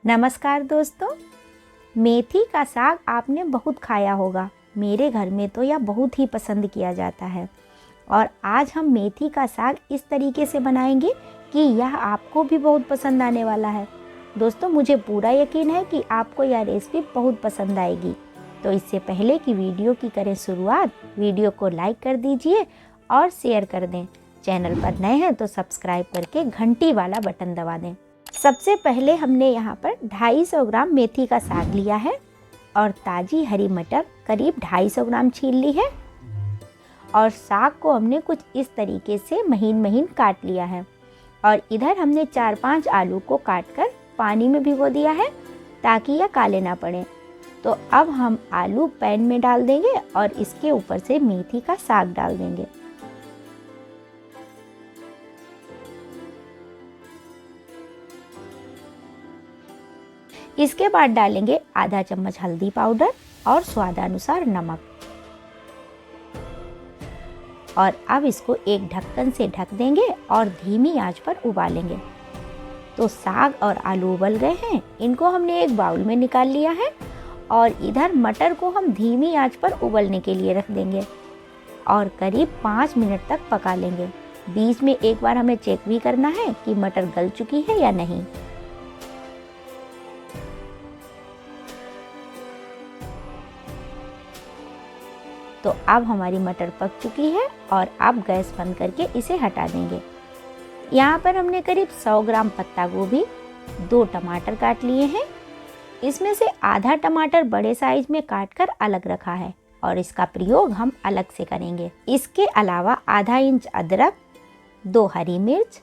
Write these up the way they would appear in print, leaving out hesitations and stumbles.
नमस्कार दोस्तों, मेथी का साग आपने बहुत खाया होगा। मेरे घर में तो यह बहुत ही पसंद किया जाता है और आज हम मेथी का साग इस तरीके से बनाएंगे कि यह आपको भी बहुत पसंद आने वाला है। दोस्तों, मुझे पूरा यकीन है कि आपको यह रेसिपी बहुत पसंद आएगी। तो इससे पहले कि वीडियो की करें शुरुआत, वीडियो को लाइक कर दीजिए और शेयर कर दें। चैनल पर नए हैं तो सब्सक्राइब करके घंटी वाला बटन दबा दें। सबसे पहले हमने यहाँ पर 250 ग्राम मेथी का साग लिया है और ताज़ी हरी मटर करीब 250 ग्राम छील ली है और साग को हमने कुछ इस तरीके से महीन महीन काट लिया है। और इधर हमने 4-5 आलू को काटकर पानी में भिगो दिया है ताकि यह काले ना पड़े। तो अब हम आलू पैन में डाल देंगे और इसके ऊपर से मेथी का साग डाल देंगे। इसके बाद डालेंगे आधा चम्मच हल्दी पाउडर और स्वादानुसार नमक। और अब इसको एक ढक्कन से ढक देंगे और धीमी आंच पर उबालेंगे। तो साग और आलू उबल गए हैं, इनको हमने एक बाउल में निकाल लिया है और इधर मटर को हम धीमी आंच पर उबलने के लिए रख देंगे और करीब 5 मिनट तक पका लेंगे। बीच में एक बार हमें चेक भी करना है कि मटर गल चुकी है या नहीं। तो अब हमारी मटर पक चुकी है और अब गैस बंद करके इसे हटा देंगे। यहाँ पर हमने करीब 100 ग्राम पत्ता गोभी, 2 टमाटर काट लिए हैं। इसमें से आधा टमाटर बड़े साइज में काटकर अलग रखा है और इसका प्रयोग हम अलग से करेंगे। इसके अलावा आधा इंच अदरक, 2 हरी मिर्च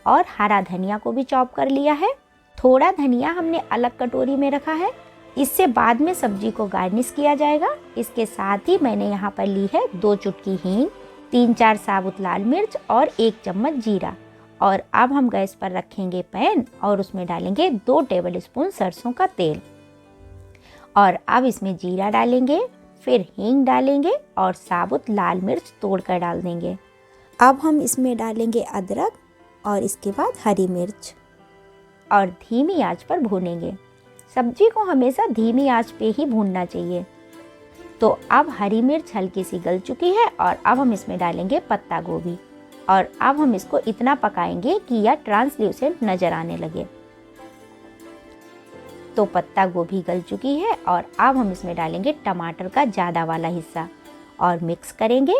और हरा धनिया को भी चॉप कर लिया है। थोड़ा धनिया हमने अलग कटोरी में रखा है, इससे बाद में सब्जी को गार्निश किया जाएगा। इसके साथ ही मैंने यहाँ पर ली है 2 चुटकी हींग, 3-4 साबुत लाल मिर्च और 1 चम्मच जीरा। और अब हम गैस पर रखेंगे पैन और उसमें डालेंगे 2 टेबल स्पून सरसों का तेल। और अब इसमें जीरा डालेंगे, फिर हींग डालेंगे और साबुत लाल मिर्च तोड़कर डाल देंगे। अब हम इसमें डालेंगे अदरक और इसके बाद हरी मिर्च और धीमी आंच पर भूनेंगे। सब्जी को हमेशा धीमी आंच पे ही भूनना चाहिए। तो अब हरी मिर्च हल्की सी गल चुकी है और अब हम इसमें डालेंगे पत्ता गोभी और अब हम इसको इतना पकाएंगे कि यह ट्रांसल्यूसेंट नजर आने लगे। तो पत्ता गोभी गल चुकी है और अब हम इसमें डालेंगे टमाटर का ज़्यादा वाला हिस्सा और मिक्स करेंगे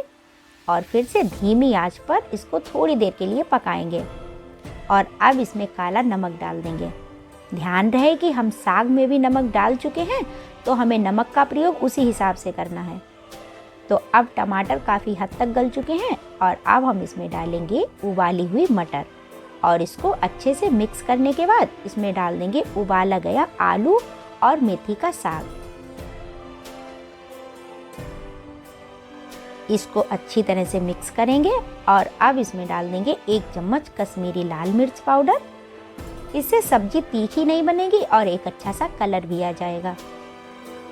और फिर से धीमी आंच पर इसको थोड़ी देर के लिए पकाएंगे। और अब इसमें काला नमक डाल देंगे। ध्यान रहे कि हम साग में भी नमक डाल चुके हैं, तो हमें नमक का प्रयोग उसी हिसाब से करना है। तो अब टमाटर काफ़ी हद तक गल चुके हैं और अब हम इसमें डालेंगे उबाली हुई मटर और इसको अच्छे से मिक्स करने के बाद इसमें डाल देंगे उबाला गया आलू और मेथी का साग। इसको अच्छी तरह से मिक्स करेंगे और अब इसमें डाल देंगे 1 चम्मच कश्मीरी लाल मिर्च पाउडर। इससे सब्जी तीखी नहीं बनेगी और एक अच्छा सा कलर भी आ जाएगा।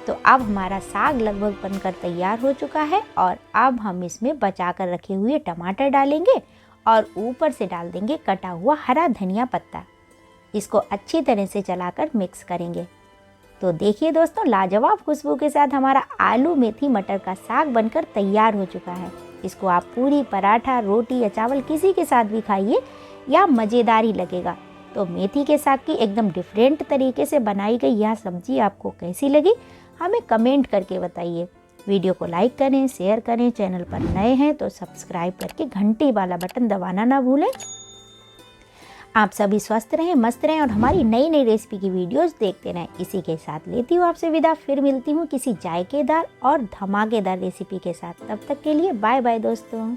तो अब हमारा साग लगभग बनकर तैयार हो चुका है और अब हम इसमें बचा कर रखे हुए टमाटर डालेंगे और ऊपर से डाल देंगे कटा हुआ हरा धनिया पत्ता। इसको अच्छी तरह से चलाकर मिक्स करेंगे। तो देखिए दोस्तों, लाजवाब खुशबू के साथ हमारा आलू मेथी मटर का साग बनकर तैयार हो चुका है। इसको आप पूरी, पराठा, रोटी या चावल किसी के साथ भी खाइए या मज़ेदार ही लगेगा। तो मेथी के साग की एकदम डिफरेंट तरीके से बनाई गई यह सब्जी आपको कैसी लगी, हमें कमेंट करके बताइए। वीडियो को लाइक करें, शेयर करें। चैनल पर नए हैं तो सब्सक्राइब करके घंटी वाला बटन दबाना ना भूलें। आप सभी स्वस्थ रहें, मस्त रहें और हमारी नई नई रेसिपी की वीडियोस देखते रहें। इसी के साथ लेती हूँ आपसे विदा, फिर मिलती हूँ किसी जायकेदार और धमाकेदार रेसिपी के साथ। तब तक के लिए बाय बाय दोस्तों।